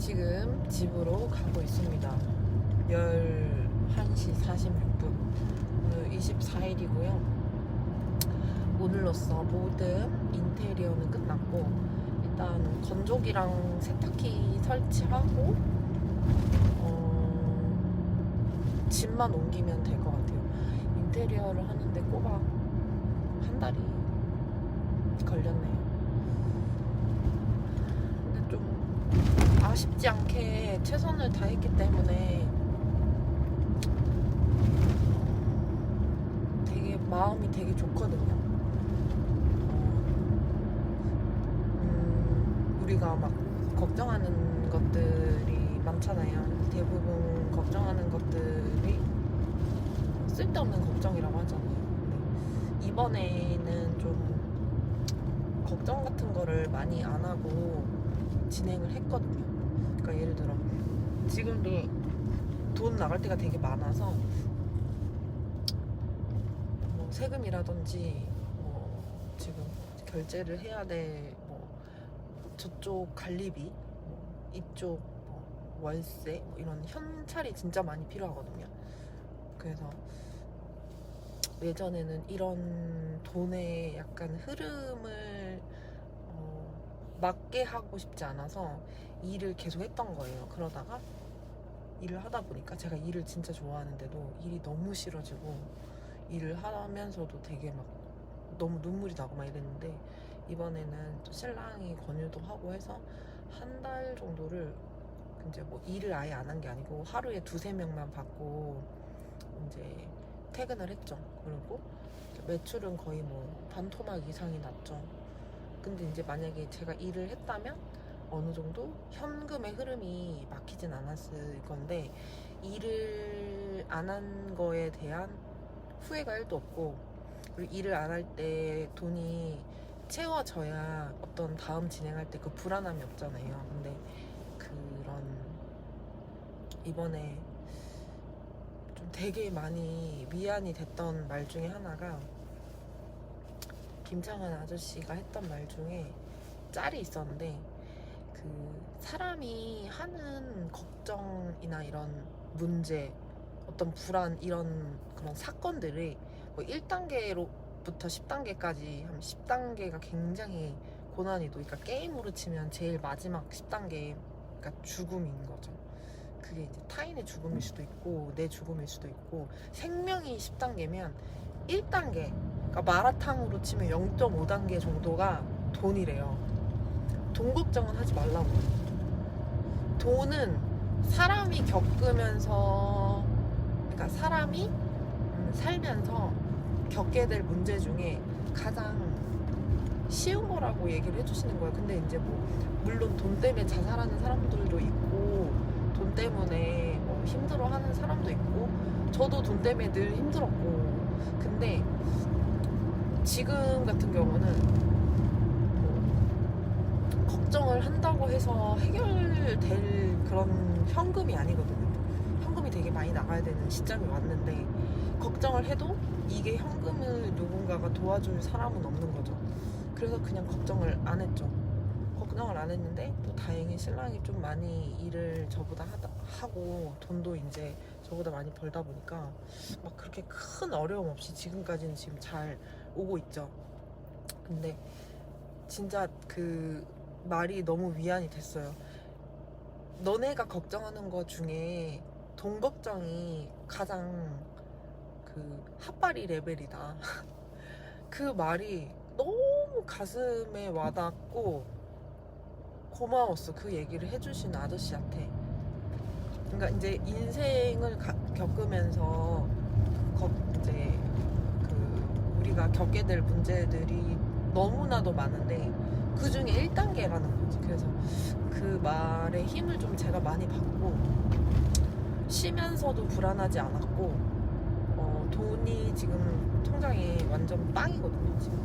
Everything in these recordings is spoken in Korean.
지금 집으로 가고 있습니다. 11시 46분. 오늘 24일이고요. 오늘로써 모든 인테리어는 끝났고, 일단 건조기랑 세탁기 설치하고, 짐만 옮기면 될 것 같아요. 인테리어를 하는데 꼬박 한 달이 걸렸네요. 근데 좀 아쉽지 않게 최선을 다했기 때문에 되게 마음이 되게 좋거든요. 우리가 막 걱정하는 것들이 많잖아요. 대부분 걱정하는 것들이 쓸데없는 걱정이라고 하잖아요. 근데 이번에는 좀 걱정 같은 거를 많이 안 하고 진행을 했거든요. 그러니까 예를 들어 지금도 돈 나갈 때가 되게 많아서 뭐 세금이라든지 뭐 지금 결제를 해야 될 뭐 저쪽 관리비, 뭐 이쪽 뭐 월세 뭐 이런 현찰이 진짜 많이 필요하거든요. 그래서 예전에는 이런 돈의 약간 흐름을 맞게 하고 싶지 않아서 일을 계속 했던 거예요. 그러다가 일을 하다 보니까 제가 일을 진짜 좋아하는데도 일이 너무 싫어지고 일을 하면서도 되게 막 너무 눈물이 나고 막 이랬는데, 이번에는 또 신랑이 권유도 하고 해서 한 달 정도를 이제 뭐 일을 아예 안 한 게 아니고 하루에 2-3명만 받고 이제 퇴근을 했죠. 그리고 매출은 거의 뭐 반토막 이상이 났죠. 근데 이제 만약에 제가 일을 했다면 어느 정도 현금의 흐름이 막히진 않았을 건데, 일을 안 한 거에 대한 후회가 1도 없고, 그리고 일을 안 할 때 돈이 채워져야 어떤 다음 진행할 때 그 불안함이 없잖아요. 근데 그런 이번에 좀 되게 많이 위안이 됐던 말 중에 하나가, 김창완 아저씨가 했던 말 중에 짤이 있었는데, 그 사람이 하는 걱정이나 이런 문제, 어떤 불안, 이런 그런 사건들이 뭐 1단계로부터 10단계까지 한 10단계가 굉장히 고난이도, 그러니까 게임으로 치면 제일 마지막 10단계가 죽음인 거죠. 그게 이제 타인의 죽음일 수도 있고 내 죽음일 수도 있고, 생명이 10단계면 1단계, 그러니까 마라탕으로 치면 0.5단계 정도가 돈이래요. 돈 걱정은 하지 말라고. 돈은 사람이 겪으면서, 그러니까 사람이 살면서 겪게 될 문제 중에 가장 쉬운 거라고 얘기를 해주시는 거예요. 근데 이제 뭐 물론 돈 때문에 자살하는 사람들도 있고, 돈 때문에 뭐 힘들어하는 사람도 있고, 저도 돈 때문에 늘 힘들었고, 근데 지금 같은 경우는 걱정을 한다고 해서 해결될 그런 현금이 아니거든요. 현금이 되게 많이 나가야 되는 시점이 왔는데, 걱정을 해도 이게 현금을 누군가가 도와줄 사람은 없는 거죠. 그래서 그냥 걱정을 안 했죠. 걱정을 안 했는데 또 다행히 신랑이 좀 많이 일을 저보다 하고 돈도 이제 저보다 많이 벌다 보니까 막 그렇게 큰 어려움 없이 지금까지는 지금 잘 오고 있죠. 근데 진짜 그 말이 너무 위안이 됐어요. 너네가 걱정하는 거 중에 돈 걱정이 가장 그 핫바리 레벨이다. 그 말이 너무 가슴에 와닿고 고마웠어. 그 얘기를 해주신 아저씨한테. 그러니까 이제 인생을 겪으면서 이제 그 우리가 겪게 될 문제들이 너무나도 많은데 그 중에 1단계라는 거지. 그래서 그 말에 힘을 좀 제가 많이 받고, 쉬면서도 불안하지 않았고, 돈이 지금 통장에 완전 빵이거든요. 지금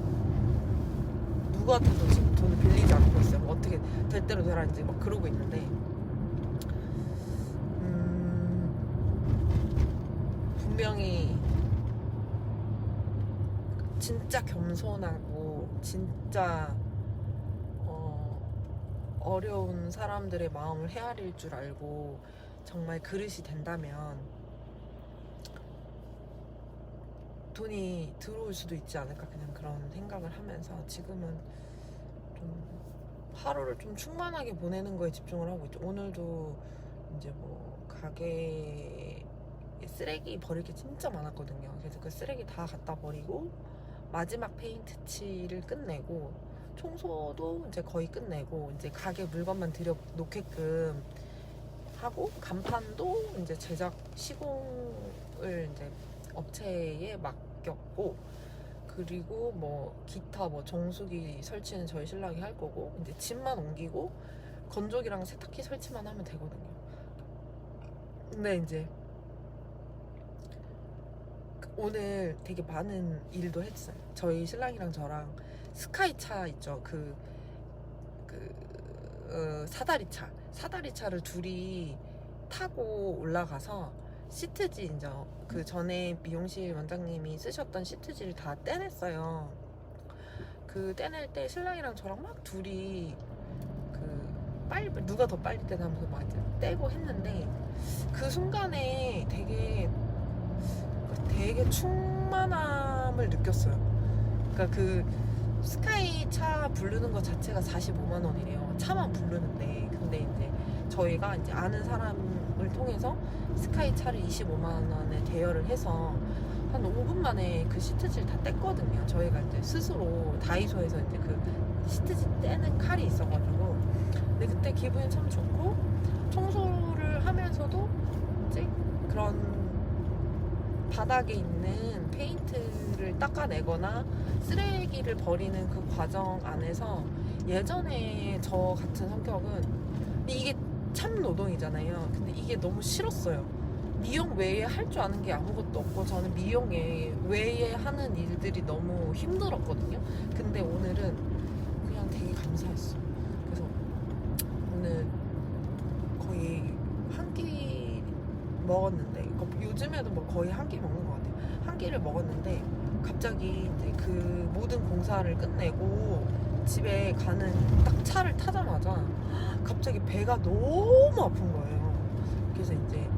누구한테도 지금 돈을 빌리지 않고 있어요. 뭐 어떻게 될 대로 되라 이제 막 그러고 있는데, 분명히 진짜 겸손하고 진짜 어려운 사람들의 마음을 헤아릴 줄 알고 정말 그릇이 된다면 돈이 들어올 수도 있지 않을까, 그냥 그런 생각을 하면서 지금은 좀 하루를 좀 충만하게 보내는 거에 집중을 하고 있죠. 오늘도 이제 뭐 가게에 쓰레기 버릴 게 진짜 많았거든요. 그래서 그 쓰레기 다 갖다 버리고 마지막 페인트 칠을 끝내고 청소도 이제 거의 끝내고 이제 가게 물건만 들여 놓게끔 하고 간판도 이제 제작 시공을 이제 업체에 맡겼고, 그리고 뭐 기타 뭐 정수기 설치는 저희 신랑이 할 거고 이제 짐만 옮기고 건조기랑 세탁기 설치만 하면 되거든요. 근데 이제 오늘 되게 많은 일도 했어요. 저희 신랑이랑 저랑 스카이차 있죠. 사다리차를 둘이 타고 올라가서 시트지, 이제 그 전에 미용실 원장님이 쓰셨던 시트지를 다 떼냈어요. 그 떼낼 때 신랑이랑 저랑 막 둘이 누가 더 빨리 떼나 하면서 막 이제 떼고 했는데, 그 순간에 되게 충만함을 느꼈어요. 그러니까 그 스카이 차 부르는 것 자체가 45만 원이래요. 차만 부르는데. 근데 이제 저희가 이제 아는 사람을 통해서 스카이 차를 25만 원에 대여를 해서 한 5분 만에 그 시트지를 다 뗐거든요. 저희가 이제 스스로 다이소에서 이제 그 시트지 떼는 칼이 있어가지고. 근데 그때 기분이 참 좋고, 청소를 하면서도 이제 그런 바닥에 있는 페인트를 닦아내거나 쓰레기를 버리는 그 과정 안에서, 예전에 저 같은 성격은, 근데 이게 참 노동이잖아요. 근데 이게 너무 싫었어요. 미용 외에 할 줄 아는 게 아무것도 없고, 저는 미용 외에 하는 일들이 너무 힘들었거든요. 근데 오늘은 그냥 되게 감사했어. 그래서 오늘 거의 한 끼 먹었는데, 요즘에도 뭐 거의 한 끼 먹는 것 같아요. 한 끼를 먹었는데 갑자기 이제 그 모든 공사를 끝내고 집에 가는 딱 차를 타자마자 갑자기 배가 너무 아픈 거예요. 그래서 이제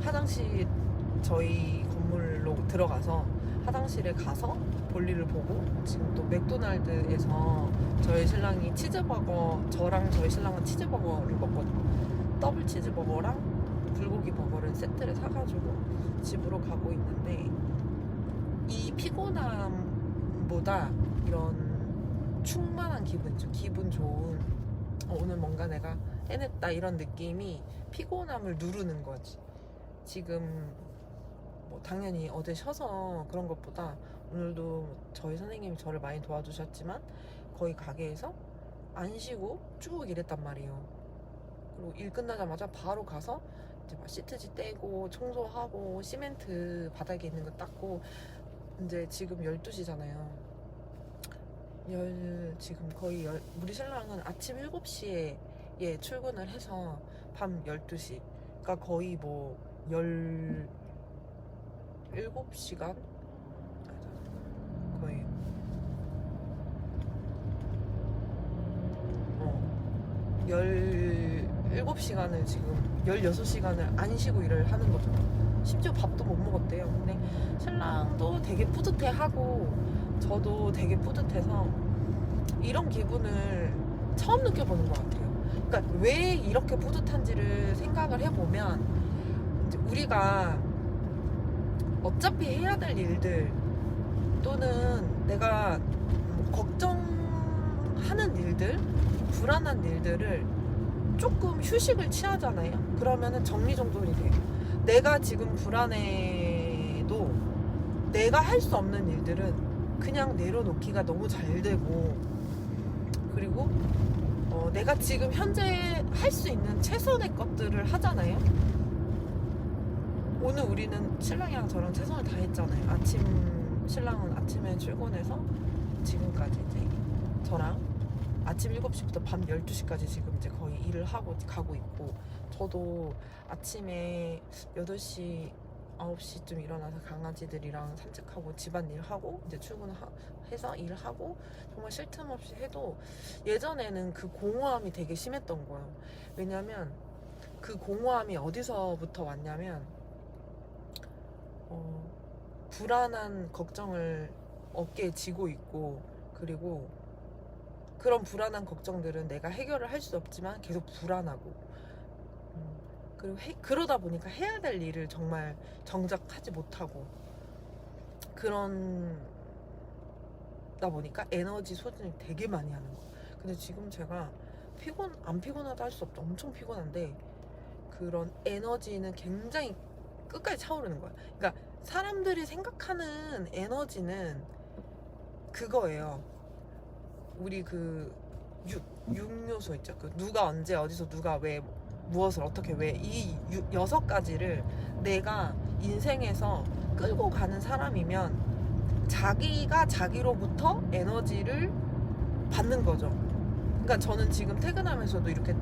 화장실, 저희 건물로 들어가서 화장실에 가서 볼일을 보고, 지금 또 맥도날드에서 저희 신랑이 치즈버거, 저랑 저희 신랑은 치즈버거를 먹거든요. 더블 치즈버거랑 불고기 버거를 세트를 사가지고 집으로 가고 있는데, 이 피곤함보다 이런 충만한 기분이죠. 기분 좋은, 오늘 뭔가 내가 해냈다, 이런 느낌이 피곤함을 누르는 거지. 지금 뭐 당연히 어제 쉬어서 그런 것보다 오늘도 저희 선생님이 저를 많이 도와주셨지만 거의 가게에서 안 쉬고 쭉 일했단 말이에요. 그리고 일 끝나자마자 바로 가서 이제 막 시트지 떼고 청소하고 시멘트 바닥에 있는 거 닦고. 이제 지금 12시잖아요. 지금 거의 우리 신랑은 아침 7시에 출근을 해서 밤 12시. 그러니까 거의 뭐 17시간? 거의 17시간을 지금 16시간을 안 쉬고 일을 하는 거죠. 심지어 밥도 못 먹었대요. 근데 신랑도 되게 뿌듯해하고 저도 되게 뿌듯해서 이런 기분을 처음 느껴보는 것 같아요. 그러니까 왜 이렇게 뿌듯한지를 생각을 해보면, 이제 우리가 어차피 해야 될 일들 또는 내가 걱정하는 일들, 불안한 일들을 조금 휴식을 취하잖아요. 그러면은 정리정돈이 돼요. 내가 지금 불안해도 내가 할 수 없는 일들은 그냥 내려놓기가 너무 잘 되고, 그리고 내가 지금 현재 할 수 있는 최선의 것들을 하잖아요. 오늘 우리는 신랑이랑 저랑 최선을 다했잖아요. 신랑은 아침에 출근해서 지금까지 이제 저랑 아침 7시부터 밤 12시까지 지금 이제 거의 일을 하고 가고 있고, 저도 아침에 8시 9시쯤 일어나서 강아지들이랑 산책하고 집안일 하고 이제 출근해서 일하고 정말 쉴 틈 없이 해도 예전에는 그 공허함이 되게 심했던 거예요. 왜냐면 그 공허함이 어디서부터 왔냐면 불안한 걱정을 어깨에 지고 있고, 그리고 그런 불안한 걱정들은 내가 해결을 할 수 없지만 계속 불안하고, 그리고 그러다 보니까 해야 될 일을 정말 정작 하지 못하고, 그러다 보니까 에너지 소진을 되게 많이 하는 거예요. 근데 지금 제가 안 피곤하다 할 수 없죠. 엄청 피곤한데 그런 에너지는 굉장히 끝까지 차오르는 거예요. 그러니까 사람들이 생각하는 에너지는 그거예요. 우리 그 6요소 있죠. 그 누가 언제 어디서 누가 왜 무엇을 어떻게 왜, 이 6가지를 내가 인생에서 끌고 가는 사람이면 자기가 자기로부터 에너지를 받는 거죠. 그러니까 저는 지금 퇴근하면서도 이렇게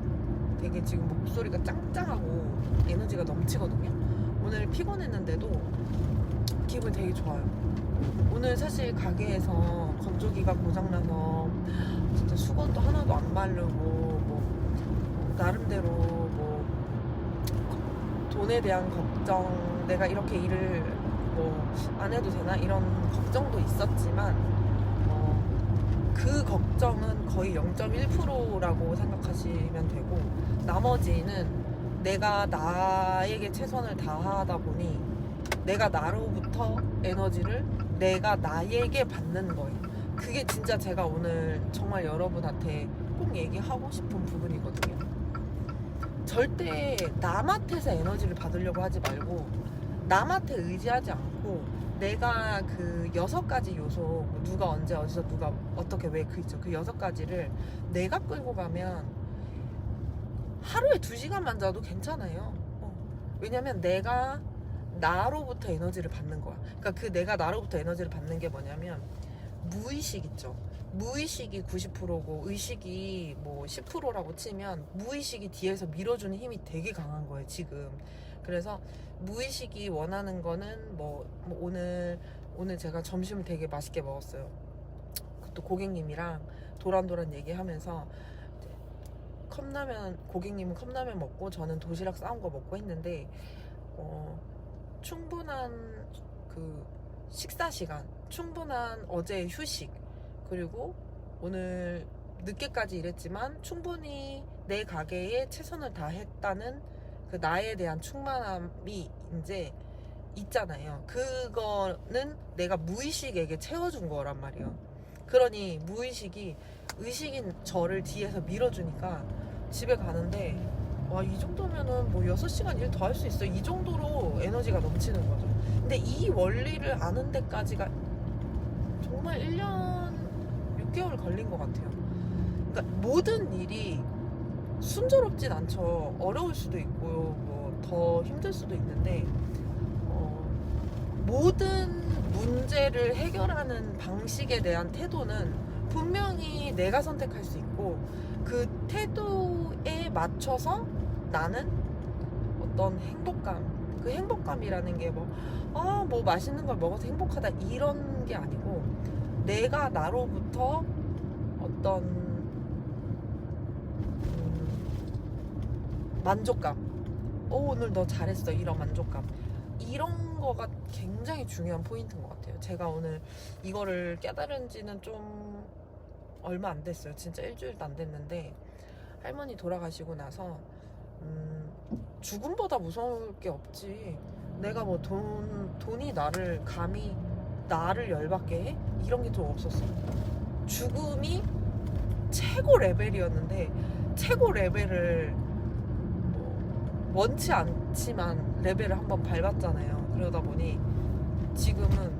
되게 지금 목소리가 짱짱하고 에너지가 넘치거든요. 오늘 피곤했는데도 기분 되게 좋아요. 오늘 사실 가게에서 건조기가 고장나서 진짜 수건도 하나도 안 마르고, 뭐 나름대로 뭐 돈에 대한 걱정, 내가 이렇게 일을 뭐 안 해도 되나 이런 걱정도 있었지만 그 걱정은 거의 0.1%라고 생각하시면 되고, 나머지는 내가 나에게 최선을 다하다 보니 내가 나로부터 에너지를 내가 나에게 받는 거예요. 그게 진짜 제가 오늘 정말 여러분한테 꼭 얘기하고 싶은 부분이거든요. 절대 남한테서 에너지를 받으려고 하지 말고, 남한테 의지하지 않고 내가 그 6가지 요소, 누가 언제 어디서 누가 어떻게 왜 그 있죠. 그 6가지를 내가 끌고 가면 하루에 2시간만 자도 괜찮아요. 왜냐면 내가 나로부터 에너지를 받는 거야. 그러니까 그 내가 나로부터 에너지를 받는 게 뭐냐면 무의식 있죠. 무의식이 90%고 의식이 뭐 10%라고 치면 무의식이 뒤에서 밀어주는 힘이 되게 강한 거예요, 지금. 그래서 무의식이 원하는 거는 뭐 오늘 제가 점심을 되게 맛있게 먹었어요. 또 고객님이랑 도란도란 얘기하면서 컵라면, 고객님은 컵라면 먹고 저는 도시락 싸운 거 먹고 했는데 충분한 그 식사 시간, 충분한 어제의 휴식, 그리고 오늘 늦게까지 일했지만 충분히 내 가게에 최선을 다했다는 그 나에 대한 충만함이 이제 있잖아요. 그거는 내가 무의식에게 채워준 거란 말이에요. 그러니 무의식이 의식인 저를 뒤에서 밀어주니까 집에 가는데 와, 이 정도면은 뭐 6시간 일 더 할 수 있어. 이 정도로 에너지가 넘치는 거죠. 근데 이 원리를 아는 데까지가 정말 1년 6개월 걸린 것 같아요. 그러니까 모든 일이 순조롭진 않죠. 어려울 수도 있고 뭐 더 힘들 수도 있는데 모든 문제를 해결하는 방식에 대한 태도는 분명히 내가 선택할 수 있고, 그 태도에 맞춰서 나는 어떤 행복감, 그 행복감이라는 게 뭐 맛있는 걸 먹어서 행복하다 이런 게 아니고, 내가 나로부터 어떤 만족감, 오늘 너 잘했어, 이런 만족감, 이런 거가 굉장히 중요한 포인트인 것 같아요. 제가 오늘 이거를 깨달은 지는 좀 얼마 안 됐어요. 진짜 일주일도 안 됐는데, 할머니 돌아가시고 나서 죽음보다 무서울 게 없지. 내가 뭐 돈이 나를 감히 나를 열받게 해? 이런 게 좀 없었어. 죽음이 최고 레벨이었는데 최고 레벨을 원치 않지만 레벨을 한번 밟았잖아요. 그러다 보니 지금은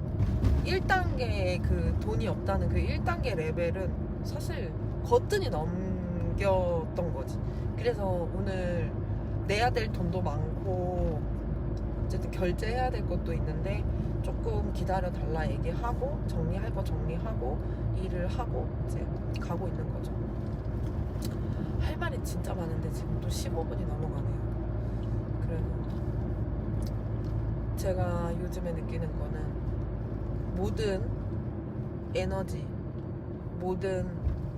1단계 그 돈이 없다는 그 1단계 레벨은 사실 거뜬히 넘겼던 거지. 그래서 오늘 내야 될 돈도 많고 어쨌든 결제해야 될 것도 있는데 조금 기다려 달라 얘기하고 정리할 거 정리하고 일을 하고 이제 가고 있는 거죠. 할 말이 진짜 많은데 지금 또 15분이 넘어가네요. 그래서 제가 요즘에 느끼는 거는 모든 에너지, 모든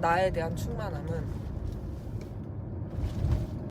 나에 대한 충만함은